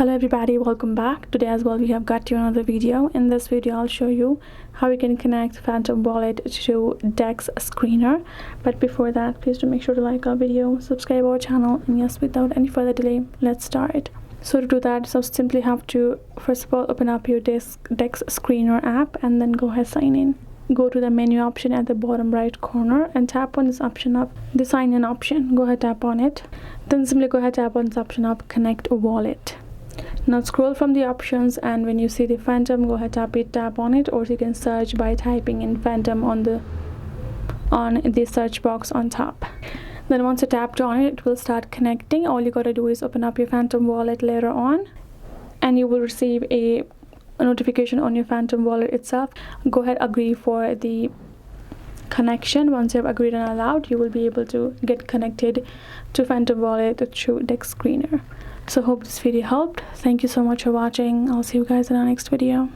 Hello everybody, welcome back. Today as well we have got you another video. In this video I'll show you how you can connect Phantom Wallet to Dex Screener. But before that, please do make sure to like our video, subscribe our channel, and yes, without any further delay, let's start. So to do that, so simply have to first of all open up your Dex Screener app and then go ahead sign in. Go to the menu option at the bottom right corner and tap on this option up, the sign in option. Go ahead, tap on it. Then simply go ahead, tap on this option up, connect a wallet. Now scroll from the options, and when you see the Phantom, go ahead, tap on it, or you can search by typing in Phantom on the search box on top. Then once you tapped on it, it will start connecting. All you gotta do is open up your Phantom wallet later on, and you will receive a notification on your Phantom wallet itself. Go ahead, agree for the connection. Once you have agreed and allowed, you will be able to get connected to Phantom wallet through Dex Screener. So hope this video helped. Thank you so much for watching. I'll see you guys in our next video.